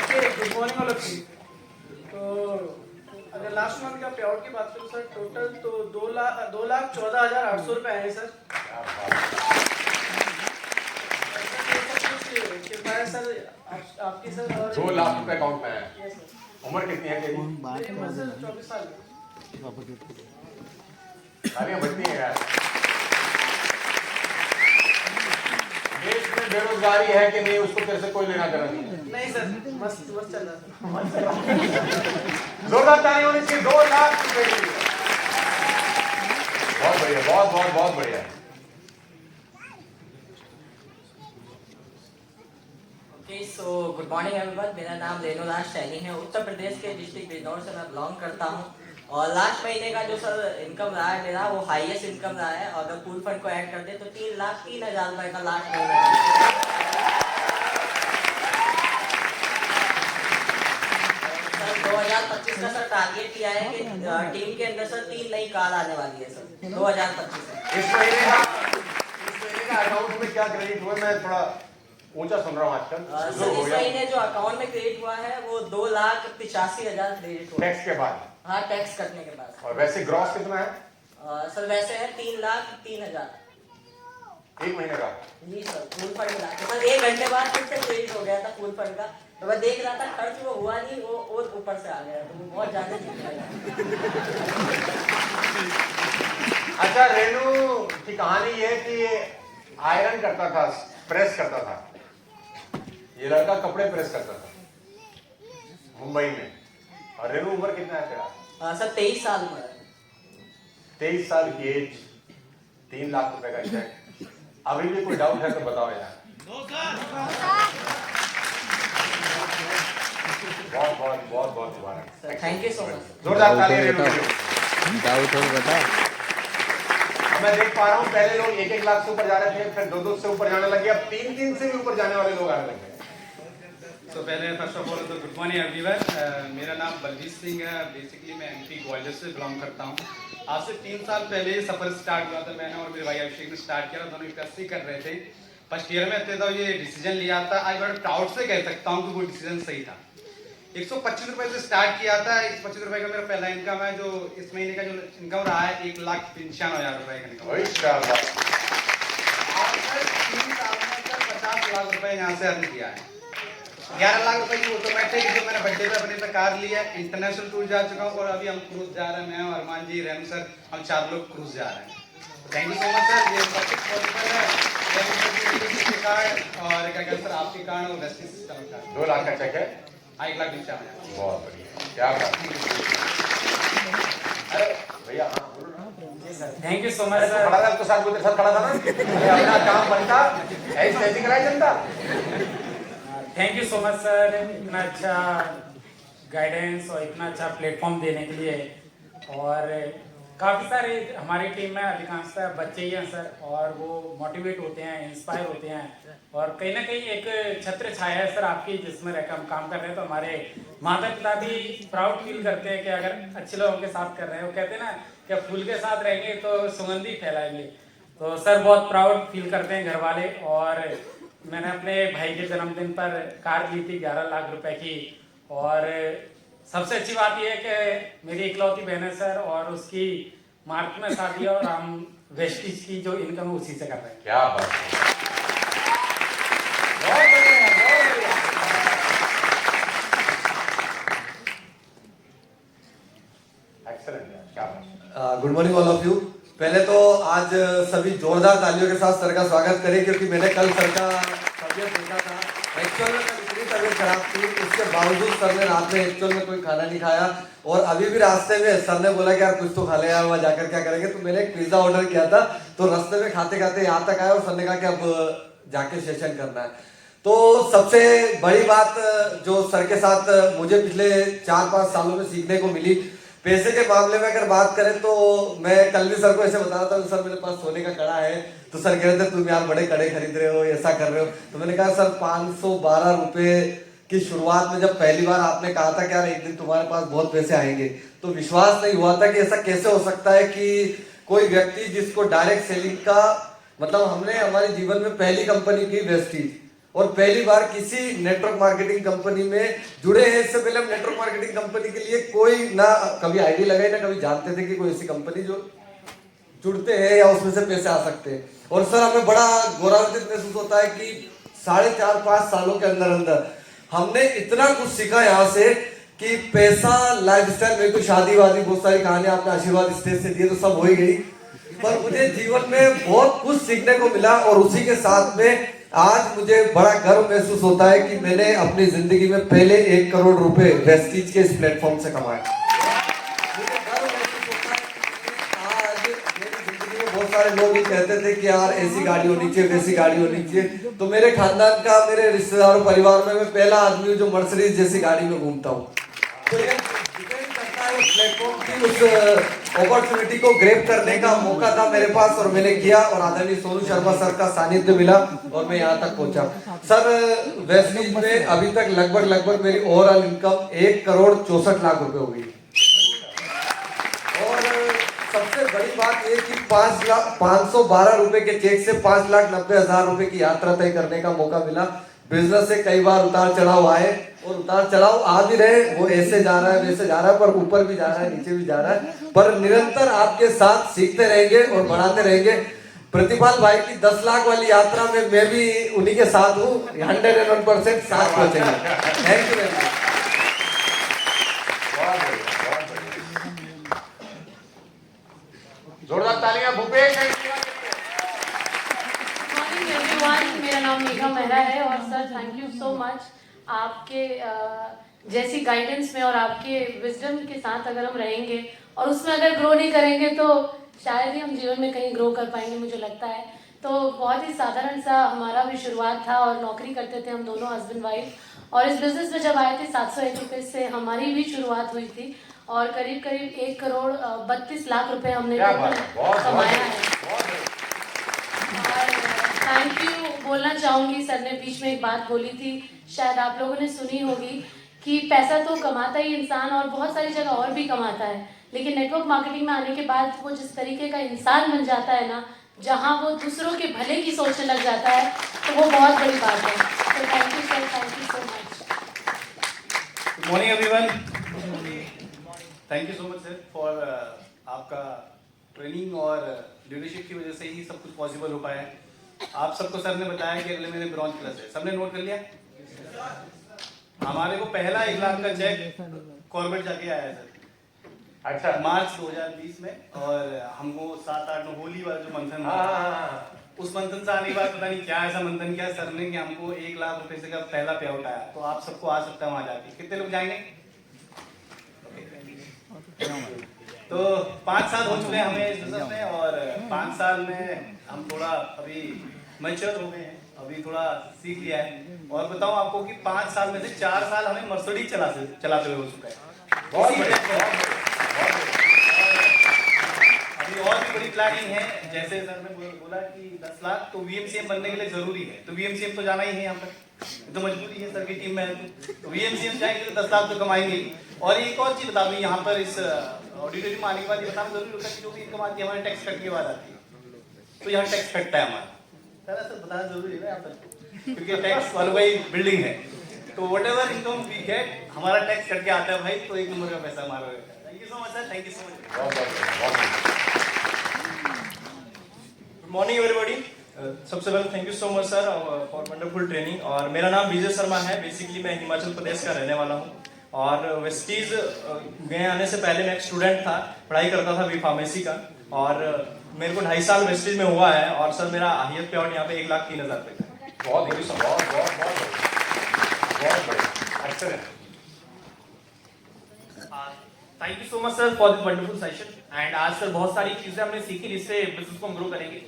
Good morning all of you. तो अगर last month का पे आउट की बात करूँ सर, टोटल तो 2,14,800 रुपये आए सर। सर आपकी सर 2 लाख रुपए अकाउंट में है। उम्र कितनी है तेरी? 24 साल। तालियां बजती हैं यार। देश में बेरोजगारी है कि नहीं उसको तेरे से कोई लेना देना नहीं है। नहीं सर, मस्त मस्त चल रहा है। जोरदार ताली होनी चाहिए 2 लाख रुपए के लिए। बहुत बढ़िया, बहुत बहुत बहुत बढ़िया। So good morning everyone. मेरा नाम रेणुराज सैनी है। उत्तर प्रदेश के डिस्ट्रिक्ट बिजनौर से मैं बिलोंग करता हूँ। और लास्ट महीने का जो सर इनकम रहा है मेरा, वो हाईएस्ट इनकम रहा है। और अगर पूल फंड को ऐड कर दे तो 3,03,000 रुपए का लास्ट महीने सर 2025 का सर टारगेट किया है कि टीम के अंदर सर 3 नई कार आने वाली है सर 2025 में। इस महीने का अकाउंट में क्या क्रेडिट हुआ? मैं थोड़ा ऊंचा सुन रहा हूँ आजकल। सर इस महीने जो अकाउंट में क्रेडिट हुआ है वो 2,85,000 क्रेडिट हुआ। टैक्स के बाद? हाँ, टैक्स कटने के बाद। और वैसे ग्रॉस कितना है? सर वैसे है 3,03,000 एक महीने का। जी सर, फूल फंड मिला के सर 1 घंटे बाद फिर से क्रेडिट हो गया था फूल फंड का। तो मैं देख रहा था खर्च वो हुआ नहीं, वो और ऊपर से आ गया, तो वो बहुत ज्यादा दिख रहा है। अच्छा, रेणु की कहानी ये है कि ये आयरन करता था, प्रेस करता था। ये लड़का कपड़े प्रेस करता था मुंबई में। और रेणु उम्र कितना है तेरा? सर 23 साल उम्र है। 23 साल की एज, 3 लाख रुपए का चेक। अभी भी कोई डाउट है तो बताओ यार। बहुत बहुत बहुत बहुत मुबारक। Thank you so much. जोरदार तालियां रेणु के लिए। डाउट हो बता। मैं देख पा रहा हूँ पहले लोग 1-1 लाख से ऊपर जा रहे थे, फिर 2-2 से ऊपर जाने लगे, अब 3-3 से भी ऊपर जाने वाले लोग आने लगे। तो पहले फर्स्ट ऑफ ऑल तो गुड मॉर्निंग एवरीवन। मेरा नाम बलजीत सिंह है। बेसिकली मैं एमपी ग्वालियर से बिलोंग करता हूँ। आज से 3 साल पहले ये सफर स्टार्ट हुआ था। मैंने और मेरे भाई अभिषेक ने स्टार्ट किया, दोनों यूपीएससी कर रहे थे। फर्स्ट ईयर में थे तो ये डिसीजन लिया था। आई बड़े प्राउड से कह सकता हूँ कि वो डिसीजन सही था। 125 रुपए से स्टार्ट किया था। 125 रुपए का मेरा पहला इनकम है। जो इस महीने का जो इनकम रहा है 1,95,000 रुपए का इनकम। 3 साल में 50 लाख रुपए यहाँ से अर्न किया है। 11 लाख रुपए की ऑटोमेटिक जो मैंने बर्थडे पे अपने पे कार लिया है। इंटरनेशनल टूर जा चुका हूँ और अभी हम क्रूज जा रहे हैं। मैं अरमान जी, रेणु सर, हम 4 लोग क्रूज जा रहे हैं। Thank you so much sir. ये सब पॉसिबल है कार्ड और क्या कहते सर आपके कार्ड और वेस्टिंग सिस्टम का 2 लाख का चेक है। 1,95,000। बहुत बढ़िया, क्या बात। अरे भैया हाँ बोलो ना। थैंक यू सो मच अरे सर। खड़ा था तो साथ वो तेरे साथ खड़ा था ना। अरे अपना काम बनता ऐसे ऐसे कराई जनता। Thank you so much sir, इतना अच्छा गाइडेंस और इतना अच्छा प्लेटफॉर्म देने के लिए। और काफ़ी सारे हमारी टीम में अधिकांशतः बच्चे ही हैं सर, और वो मोटिवेट होते हैं, इंस्पायर होते हैं। और कहीं ना कहीं एक छत्र छाया है सर आपकी, जिसमें रहकर हम काम कर रहे हैं। तो हमारे माता पिता भी प्राउड फील करते हैं कि अगर अच्छे लोगों के साथ कर रहे हैं। वो कहते हैं ना कि फूल के साथ रहेंगे तो सुगंधी फैलाएंगे। तो सर बहुत प्राउड फील करते हैं घर वाले। और मैंने अपने भाई के जन्मदिन पर कार ली थी 11 लाख रुपए की। और सबसे अच्छी बात यह है कि मेरी इकलौती बहन है सर, और उसकी मार्च में शादी है और हम वेस्टिज की जो इनकम है उसी से कर रहे हैं। क्या बात है, बहुत बढ़िया, बहुत बढ़िया। एक्सीलेंट, क्या बात। Good morning all of you. पहले तो आज सभी जोरदार तालियों के साथ सर का स्वागत करें, क्योंकि मैंने कल सर का तबियत देखा था। एक्चुअल में इतनी तबियत खराब थी, उसके बावजूद सर ने रात में एक्चुअल में कोई खाना नहीं खाया। और अभी भी रास्ते में सर ने बोला कि यार कुछ तो खा ले यार, वहाँ जाकर क्या करेंगे। तो मैंने एक पिज्जा ऑर्डर किया था, तो रास्ते में खाते खाते यहाँ तक आया और सर ने कहा कि अब जाके सेशन करना है। तो सबसे बड़ी बात जो सर के साथ मुझे पिछले 4-5 सालों में सीखने को मिली, पैसे के मामले में अगर बात करें तो मैं कल भी सर को ऐसे बता रहा था, सर मेरे पास सोने का कड़ा है। तो सर कह रहे थे तुम यार बड़े कड़े खरीद रहे हो, ऐसा कर रहे हो। तो मैंने कहा सर 512 रुपए की शुरुआत में जब पहली बार आपने कहा था कि यार एक दिन तुम्हारे पास बहुत पैसे आएंगे, तो विश्वास नहीं हुआ था कि ऐसा कैसे हो सकता है कि कोई व्यक्ति जिसको डायरेक्ट सेलिंग का मतलब हमने हमारे जीवन में पहली कंपनी की वेस्टीज, और पहली बार किसी नेटवर्क मार्केटिंग कंपनी में जुड़े हैं। इससे पहले हम नेटवर्क मार्केटिंग कंपनी के लिए कोई ना कभी आईडी लगाई ना कभी जानते थे कि कोई ऐसी कंपनी जो जुड़ते हैं या उसमें से पैसे आ सकते हैं। और सर हमें बड़ा गौरवान्वित महसूस होता है कि 4.5-5 सालों के अंदर अंदर हमने इतना कुछ सीखा यहाँ से कि पैसा, लाइफस्टाइल, मेरे को शादी वादी बहुत सारी कहानियां आपने आशीर्वाद स्टेज से दिए तो सब हो ही गई, पर मुझे जीवन में बहुत कुछ सीखने को मिला। और उसी के साथ में आज मुझे बड़ा गर्व महसूस होता है कि मैंने अपनी जिंदगी में पहले 1 करोड़ रुपए वेस्टीज के इस प्लेटफॉर्म से कमाए। मुझे गर्व महसूस होता है कि आज मेरी जिंदगी में बहुत सारे लोग ही कहते थे कि यार ऐसी गाड़ी होनी चाहिए, वैसी गाड़ी होनी चाहिए, तो मेरे खानदान का, मेरे रिश्तेदारों परिवार में मैं पहला आदमी हूँ जो मर्सिडीज जैसी गाड़ी में घूमता हूँ। तो ये डिपेंड करता है उस प्लेटफॉर्म की, उस अपॉर्चुनिटी को ग्रैब करने का मौका था मेरे पास और मैंने किया और आदरणीय सोनू शर्मा सर का सानिध्य मिला और मैं यहाँ तक पहुंचा। सर वेस्टीज में अभी तक लगभग मेरी ओवरऑल इनकम 1,64,00,000 रुपए हो गई। और सबसे बड़ी बात ये कि 512 रुपए के चेक से 5,90,000 रुपए की यात्रा तय करने का मौका मिला। बिजनेस से कई बार उतार चढ़ाव आए और उतार चढ़ाव आ भी रहे, वो ऐसे जा रहा है वैसे जा रहा है, पर ऊपर भी जा रहा है नीचे भी जा रहा है, पर निरंतर आपके साथ सीखते रहेंगे और बढ़ाते रहेंगे। प्रतिपाल भाई की 10 लाख वाली यात्रा में मैं भी उन्हीं के साथ हूँ, 101% साथ पहुंचेंगे। Thank you very much. जोरदार तालियां भूपेश। मॉर्निंग एवरीवन, मेरा नाम मेघा मेहरा है और sir thank you so much. आपके जैसी गाइडेंस में और आपके विजडम के साथ अगर हम रहेंगे और उसमें अगर ग्रो नहीं करेंगे तो शायद ही हम जीवन में कहीं ग्रो कर पाएंगे, मुझे लगता है। तो बहुत ही साधारण सा हमारा भी शुरुआत था और नौकरी करते थे हम दोनों हस्बैंड वाइफ, और इस बिज़नेस में जब आए थे 701 रुपये से हमारी भी शुरुआत हुई थी और करीब 1,32,00,000 रुपये हमने कमाया है। और थैंक यू बोलना चाहूँगी, सर ने बीच में एक बात बोली थी, शायद आप लोगों ने सुनी होगी कि पैसा तो कमाता ही इंसान और बहुत सारी जगह और भी कमाता है, लेकिन नेटवर्क मार्केटिंग में आने के बाद वो जिस तरीके का इंसान बन जाता है ना, जहाँ वो दूसरों के भले की सोचने लग जाता है, तो वो बहुत बड़ी बात है। तो thank you sir, thank you so much. Good morning everyone, thank you so much sir for आपका ट्रेनिंग और लीडरशिप की वजह से ही सब कुछ पॉसिबल हो पाया है। आप सबको सर ने बताया कि अगले महीने ब्रॉन्ज प्लस है, सबने नोट कर लिया। हमारे को पहला 1 लाख का चेक कॉर्बेट जाके आया सर, अच्छा, मार्च 2020 में, और हमको 7-8 होली वाला जो मंथन था, उस मंथन से आने के बाद पता नहीं क्या ऐसा मंथन किया सर ने कि हमको 1 लाख रुपए से का पहला पे आउट आया। तो आप सबको आ सकता है वहां जाके। कितने लोग जाएंगे? तो 5 साल हो चुके हैं हमें इस बिजनेस में और 5 साल में हम थोड़ा अभी मैच्योर हो गए हैं, अभी थोड़ा सीख लिया है। और बताऊं आपको कि 5 साल में से 4 साल हमें मर्सिडीज चलाते हुए हो चुका है। बहुत बढ़िया। अभी और भी बड़ी प्लानिंग है, जैसे सर ने बोला कि 10 लाख तो VMCM बनने के लिए जरूरी है, तो VMCM तो जाना ही है यहाँ पर, तो मजबूरी है सर की टीम में, तो VMCM जाएंगे तो 10 लाख तो कमाएंगे। और एक और चीज बता दूं, यहाँ पर इस ऑडिटोरियम में आने के बाद ये बताना जरूरी होता है कि जो भी इनकम आती है हमारे टैक्स कट के बाद आती है, तो यहाँ टैक्स कटता है हमारा। सर बताना जरूरी है ना यहाँ पर, क्योंकि टैक्स वालों का बिल्डिंग है, तो whatever income we get हमारा टैक्स कट के आता है भाई, तो 1 नंबर का पैसा हमारा रहता है। Thank you so much sir, thank you so much. Good morning everybody. सबसे पहले thank you so much sir for wonderful training. और मेरा नाम विजय शर्मा है, बेसिकली मैं हिमाचल प्रदेश का रहने वाला हूँ और वेस्टीज गए आने से पहले मैं एक स्टूडेंट था, पढ़ाई करता था बी फार्मेसी का, और मेरे को 2.5 साल वेस्टीज में हुआ है और सर मेरा हाईएस्ट पे आउट यहाँ पे 1,03,000 रुपये का। बहुत बढ़िया। Thank you so much sir for this wonderful session. And आज सर बहुत सारी चीजें हमने सीखी जिससे बिजनेस को हम ग्रो करेंगे।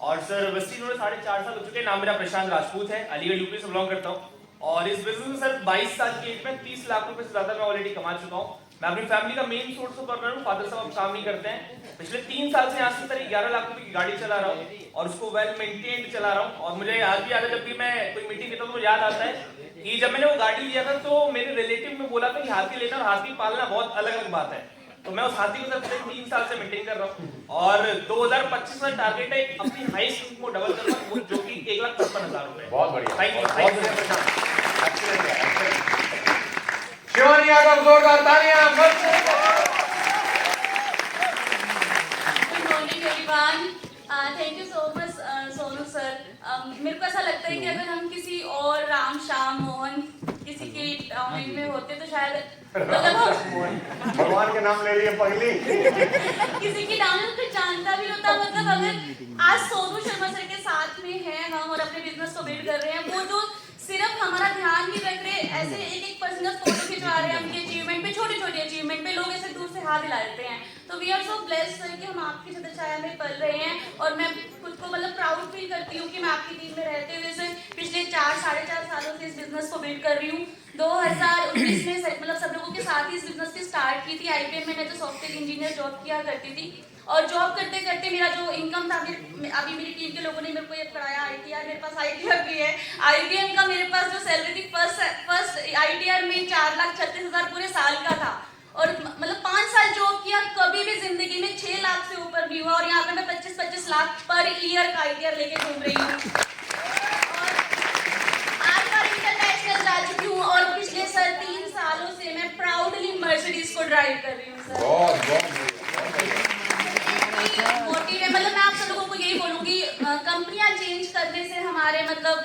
और सर वेस्टीज में 4.5 साल हो चुके हैं। नाम मेरा प्रशांत राजपूत है, अलीगढ़ यूपी से बिलोंग करता हूँ और इस बिजनेस में सर 22 साल की एज में 30 लाख रुपए से ज्यादा मैं ऑलरेडी कमा चुका हूँ। मैं अपनी फैमिली का मेन सोर्स ऑफ अर्नर हूँ, फादर साहब काम नहीं करते हैं। पिछले 3 साल से यहाँ से सर 11 लाख रुपए की गाड़ी चला रहा हूँ और उसको वेल मेंटेन्ड चला रहा हूँ। और मुझे आज भी याद है, जब भी मैं कोई मीटिंग देता हूँ तो मुझे याद आता है कि जब मैंने वो गाड़ी लिया था तो मेरे रिलेटिव में बोला था कि हाथी लेना और हाथी पालना बहुत अलग अलग बात है। तो मैं उस हाथी को सर पिछले 3 साल से मेंटेन कर रहा हूँ और 2025 का टारगेट है अपनी हाईएस्ट इनकम को डबल करना, वो जो कि 1,55,000 रुपए। बहुत बढ़िया, थैंक यू। शिवानी यादव, जोरदार तालियां। Good morning everyone, thank you so much Sonu sir. मेरे को ऐसा लगता है कि अगर हम किसी और राम श्याम मोहन किसी की डाउनलाइन में होते तो शायद भगवान के नाम ले लिए पगली। किसी की डाउनलाइन पे जानता भी होता, मतलब अगर आज सोनू शर्मा सर के साथ में हैं हम और अपने बिजनेस को बिल्ड कर रहे हैं, वो जो सिर्फ हमारा ध्यान नहीं रख रहे, ऐसे एक पर्सनल फोटो खिंचवा रहे हैं उनके अचीवमेंट पे, छोटी छोटी अचीवमेंट पे, लोग ऐसे दूर से हाथ हिला देते हैं। तो we are so blessed sir कि हम आपकी छत्र छाया में पल रहे हैं और मैं खुद को मतलब प्राउड फील करती हूँ कि मैं आपकी टीम में रहते हुए से पिछले 4-4.5 सालों से इस बिजनेस को बिल्ड कर रही हूँ। 2019 में मतलब सब लोगों के साथ ही इस बिजनेस की स्टार्ट की थी। IBM में मैं तो सॉफ्टवेयर इंजीनियर जॉब किया करती थी और जॉब करते करते मेरा जो इनकम था, अभी मेरी टीम के लोगों ने मेरे को ये पढ़ाया ITR, मेरे पास ITR भी है। IBM का मेरे पास जो सैलरी थी फर्स्ट ITR में 4,36,000 पूरे साल का था और मतलब 5 साल जॉब किया, कभी भी जिंदगी में 6 लाख से ऊपर नहीं हुआ और यहाँ पे मैं 25-25 लाख पर ईयर का ITR लेके घूम रही हूँ और 8 बार इंटरनेशनल जा चुकी हूँ और पिछले सर 3 सालों से मैं प्राउडली मर्सिडीज को ड्राइव कर रही हूँ सर। मोटिव है, मतलब मैं आप सब लोगों को यही बोलूंगी, कंपनियां चेंज करने से हमारे मतलब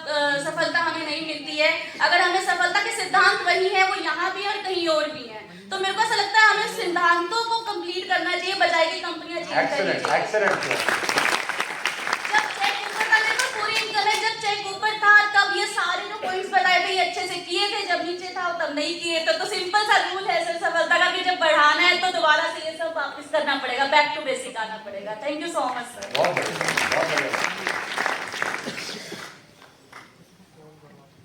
सफलता हमें नहीं मिलती है। अगर हमें सफलता के सिद्धांत वही है, वो यहाँ भी और कहीं और भी है। तो मेरे को ऐसा लगता है हमें सिद्धांतों को कंप्लीट करना चाहिए बजाय कि कंपनियां चेंज करनी चाहिए। जब चेक ऊपर था मेरे पास पूरी इनकम है, जब चेक ऊपर था तब ये सारे जो पॉइंट्स बताए थे ये अच्छे से किए थे, जब नीचे था तब नहीं किए थे। तो सिंपल सा रूल है सर सफलता का कि जब बढ़ाना है तो दोबारा से ये सब वापस करना पड़ेगा, बैक टू बेसिक आना पड़ेगा। Thank you so much sir.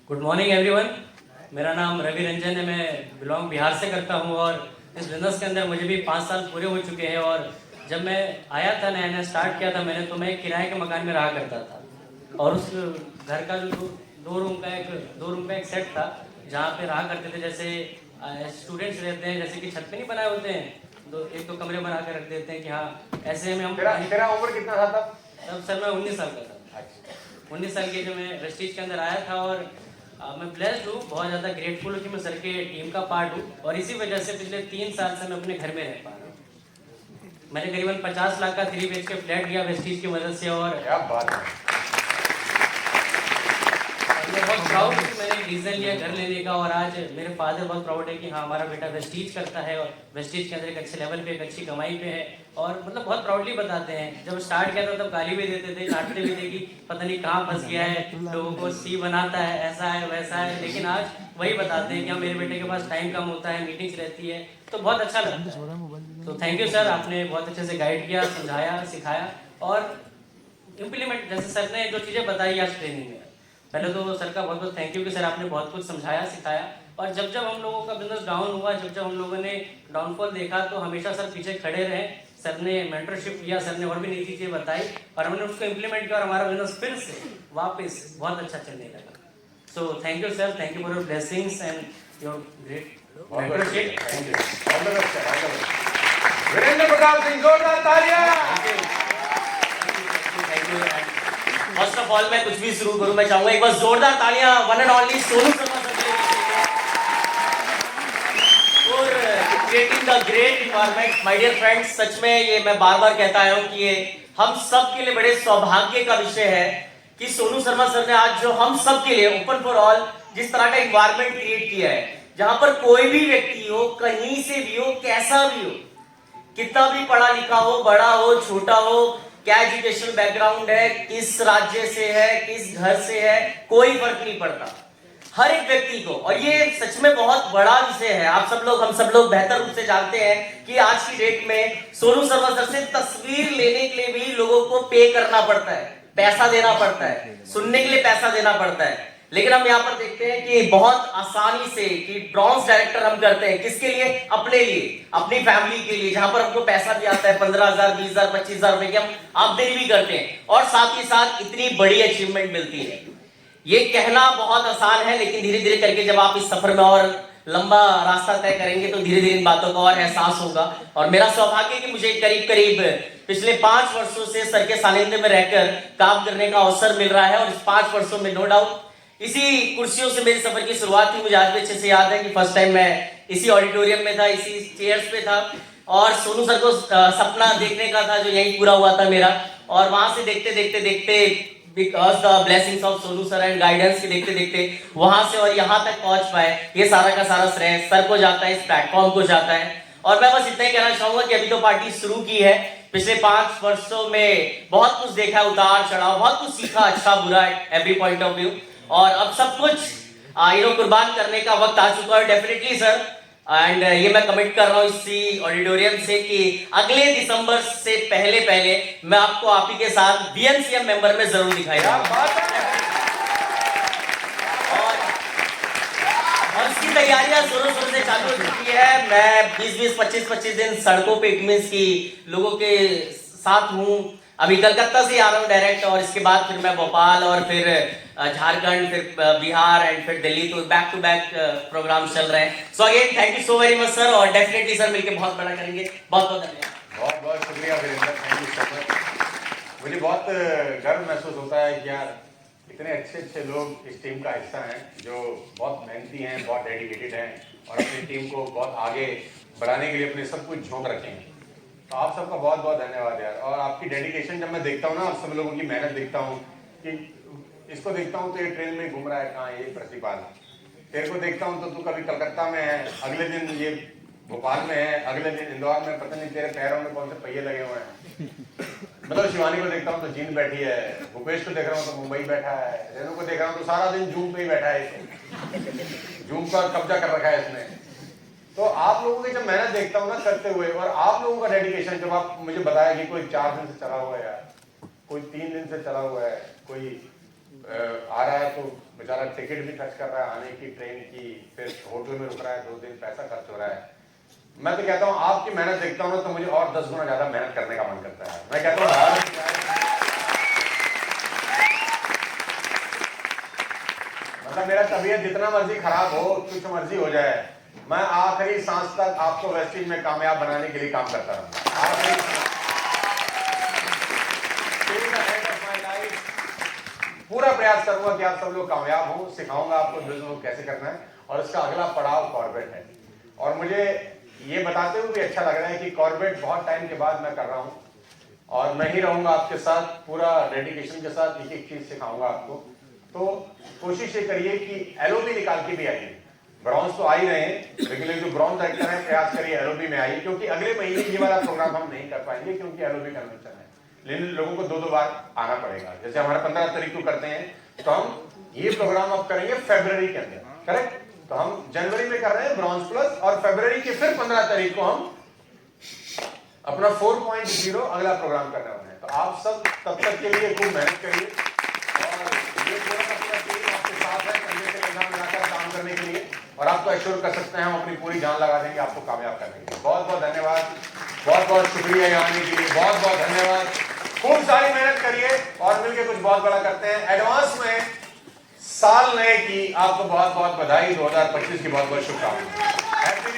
Good morning everyone, मेरा नाम रवि रंजन है, मैं बिलोंग बिहार से करता हूँ और इस बिजनेस के अंदर मुझे भी 5 साल पूरे हो चुके हैं। और जब मैं आया था नया स्टार्ट किया था मैंने, तो मैं किराए के मकान में रहा करता था और उस घर का जो 2 रूम का एक सेट था जहाँ पे रहा करते थे। जैसे स्टूडेंट्स रहते हैं, जैसे कि छत पे नहीं बनाए होते हैं, एक दो कमरे बना कर रख देते हैं कि हाँ ऐसे में हम। तेरा उम्र कितना था तब? सर मैं 19 साल का था। 19 साल की जो मैं वेस्टीज के अंदर आया था और मैं ब्लेस्ड हूँ, बहुत ज़्यादा ग्रेटफुल हूँ कि मैं सर के टीम का पार्ट हूँ और इसी वजह से पिछले 3 साल से मैं अपने घर में रह पा रहा हूँ। मैंने करीबन 50 लाख का 3 BHK फ्लैट लिया वेस्टीज की मदद से और क्या बात है। मैं बहुत प्राउड हूँ कि मैंने डिसीजन लिया घर लेने का और आज मेरे फादर बहुत प्राउड है कि हाँ हमारा बेटा वेस्टीज करता है और वेस्टीज के अंदर एक अच्छे लेवल पे एक अच्छी कमाई पे है और मतलब बहुत प्राउडली बताते हैं। जब स्टार्ट किया था तब गाली भी देते थे, डांटते भी थे कि पता नहीं कहाँ फंस गया है, लोगों को सी बनाता है, ऐसा है वैसा है, लेकिन आज वही बताते हैं कि हाँ मेरे बेटे के पास टाइम कम होता है, मीटिंग्स रहती है, तो बहुत अच्छा लगता है। तो थैंक यू सर, आपने बहुत अच्छे से गाइड किया, समझाया, सिखाया और इम्प्लीमेंट, जैसे सर ने जो चीज़ें बताई आज ट्रेनिंग में, पहले तो सर का बहुत बहुत थैंक यू कि सर आपने बहुत कुछ समझाया, सिखाया और जब जब हम लोगों का बिजनेस डाउन हुआ, जब जब हम लोगों ने डाउनफॉल देखा तो हमेशा सर पीछे खड़े रहे। सर ने मेंटरशिप किया, सर ने और भी नई चीज़ें बताई और हमने उसको इम्प्लीमेंट किया और हमारा बिजनेस फिर से वापस बहुत अच्छा चलने लगा। So thank you sir, thank you for your blessings and your great mentorship. Thank you. Virendra Pratap Singh, जोरदार तालियां। Thank you. First of all मैं कुछ भी शुरू करूं, मैं चाहूंगा एक बार जोरदार तालियां one and only Sonu Sharma sir और creating the great environment. My dear friends, सच में ये मैं बार बार कहता आया हूं कि ये हम सब के लिए बड़े सौभाग्य का विषय है कि सोनू शर्मा सर ने आज जो हम सब के लिए ओपन फॉर ऑल जिस तरह का एनवायरनमेंट क्रिएट किया है, जहां पर कोई भी व्यक्ति हो, कहीं से भी हो, कैसा भी हो, कितना भी पढ़ा लिखा हो, बड़ा हो, छोटा हो, क्या एजुकेशन बैकग्राउंड है, किस राज्य से है, किस घर से है, कोई फर्क नहीं पड़ता हर एक व्यक्ति को। और ये सच में बहुत बड़ा विषय है। आप सब लोग, हम सब लोग बेहतर रूप से जानते हैं कि आज की डेट में सोनू शर्मा सर से तस्वीर लेने के लिए भी लोगों को पे करना पड़ता है, पैसा देना पड़ता है, सुनने के लिए पैसा देना पड़ता है। लेकिन हम यहाँ पर देखते हैं कि बहुत आसानी से कि ड्रोन्स डायरेक्टर हम करते हैं, किसके लिए? अपने लिए, अपनी फैमिली के लिए, जहां पर हमको पैसा भी आता है 15,000, 20,000, 25,000 रुपए की हम आमदनी भी करते हैं और साथ ही साथ इतनी बड़ी अचीवमेंट मिलती है। ये कहना बहुत आसान है, लेकिन धीरे धीरे करके जब आप इस सफर में और लंबा रास्ता तय करेंगे तो धीरे धीरे इन बातों का और एहसास होगा। और मेरा सौभाग्य है कि मुझे करीब करीब पिछले 5 वर्षों से सर के सानिध्य में रहकर काम करने का अवसर मिल रहा है। और इस 5 वर्षों में नो डाउट इसी कुर्सियों से मेरे सफर की शुरुआत थी। मुझे आज भी अच्छे से याद है कि फर्स्ट टाइम मैं इसी ऑडिटोरियम में था, इसी चेयर्स पे था और सोनू सर को सपना देखने का था जो यही पूरा हुआ था मेरा। और वहां से देखते देखते देखते because the blessings of Sonu sir and guidance के देखते देखते वहां से और यहाँ तक पहुंच पाए, ये सारा का सारा श्रेय सर को जाता है, इस प्लेटफॉर्म को जाता है। और मैं बस इतना ही कहना चाहूंगा कि अभी तो पार्टी शुरू की है, पिछले 5 वर्षों में बहुत कुछ देखा, उतार चढ़ाव, बहुत कुछ सीखा, अच्छा बुरा एवरी पॉइंट ऑफ व्यू। और अब सब कुछ कुर्बान करने का वक्त आ चुका है डेफिनेटली सर। एंड ये मैं कमिट कर रहा हूँ इसी ऑडिटोरियम से कि अगले दिसंबर से पहले मैं आपको आप ही के साथ बीएनसीएम मेंबर में जरूर दिखाएगा। और इसकी तैयारियां जोरों शोरों से चालू हो चुकी है। मैं 20-20, 25-25 दिन सड़कों पे इट मींस की लोगों के साथ हूँ। अभी कलकत्ता से आ रहा हूँ डायरेक्ट और इसके बाद फिर मैं भोपाल और फिर झारखंड, फिर बिहार एंड फिर दिल्ली, तो बैक टू बैक प्रोग्राम चल रहे हैं। So again thank you so very much sir और डेफिनेटली सर मिलकर बहुत बड़ा करेंगे। बहुत बहुत धन्यवाद। बहुत बहुत शुक्रिया Virendra, thank you so much. मुझे बहुत गर्व महसूस होता है कि यार इतने अच्छे अच्छे लोग इस टीम का हिस्सा हैं जो बहुत मेहनती हैं, बहुत डेडिकेटेड हैं और अपनी टीम को बहुत आगे बढ़ाने के लिए अपने सब कुछ झोंक रखे हैं। तो आप सबका बहुत बहुत धन्यवाद यार। और आपकी डेडिकेशन जब मैं देखता हूँ ना, आप सब लोगों की मेहनत देखता हूँ कि इसको देखता हूँ तो ये ट्रेन में घूम रहा है, कहाँ ये प्रतिपाल, तेरे को देखता हूँ तो तू कभी कलकत्ता में है, अगले दिन ये भोपाल में है, अगले दिन इंदौर में, पता नहीं तेरे पैरों में कौन से पहिए लगे हुए हैं। मतलब शिवानी को देखता हूँ तो जींद बैठी है, भूपेश को देख रहा हूँ तो मुंबई बैठा है, रेणु को देख रहा हूँ तो सारा दिन जूम पे ही बैठा है, जूम का कब्जा कर रखा है इसने। तो आप लोगों की जब मेहनत देखता हूँ ना करते हुए, और आप लोगों का डेडिकेशन, जब आप मुझे बताया कि कोई 4 दिन से चला हुआ है यार, कोई 3 दिन से चला हुआ है, कोई आ रहा है तो बेचारा टिकट भी खर्च कर रहा है आने की, ट्रेन की, फिर होटल में रुक रहा है, 2 दिन पैसा खर्च हो रहा है। मैं तो कहता हूँ आपकी मेहनत देखता हूँ ना तो मुझे और 10 गुना ज्यादा मेहनत करने का मन करता है। मैं कहता हूँ मतलब मेरा तबीयत जितना मर्जी खराब हो, कुछ मर्जी हो जाए, मैं आखिरी सांस तक आपको वेस्टिज में कामयाब बनाने के लिए काम करता रहूंगा। पूरा प्रयास करूंगा कि आप सब लोग कामयाब हो, सिखाऊंगा आपको बिजनेस को कैसे करना है। और इसका अगला पड़ाव कॉर्पोरेट है। और मुझे ये बताते हुए भी अच्छा लग रहा है कि कॉर्पोरेट बहुत टाइम के बाद मैं कर रहा हूँ और मैं ही रहूंगा आपके साथ, पूरा डेडिकेशन के साथ एक एक चीज सिखाऊंगा आपको। तो कोशिश ये करिए कि एलओबी निकाल के भी आइए। ब्रॉन्ज तो आ ही रहे हैं, लेकिन जो ब्रॉन्ज एक्टर है प्रयास करिए एलओबी में आइए, क्योंकि अगले महीने ये वाला प्रोग्राम हम नहीं कर पाएंगे क्योंकि एलओबी कन्वेंशन है। लेकिन लोगों को 2-2 बार आना पड़ेगा। जैसे हमारा 15 तारीख को करते हैं तो हम ये प्रोग्राम अब करेंगे फरवरी के अंदर, करेक्ट? तो हम जनवरी में कर रहे हैं ब्रॉन्ज प्लस, और फरवरी के फिर 15 तारीख को हम अपना 4.0 अगला प्रोग्राम करने वाले हैं। तो आप सब तब तक के लिए खूब मेहनत करिए और ये पूरा टीम आपके साथ है कंधे से कंधा मिलाकर काम करने के लिए, और आपको एश्योर कर सकते हैं हम अपनी पूरी जान लगा देंगे आपको कामयाब करने के लिए। बहुत बहुत धन्यवाद, बहुत बहुत शुक्रिया यहाँ आने के लिए, बहुत बहुत धन्यवाद। खूब सारी मेहनत करिए और मिलकर कुछ बहुत बड़ा करते हैं। एडवांस में साल नए की आपको बहुत बहुत बधाई, 2025 की बहुत बहुत शुभकामनाएं।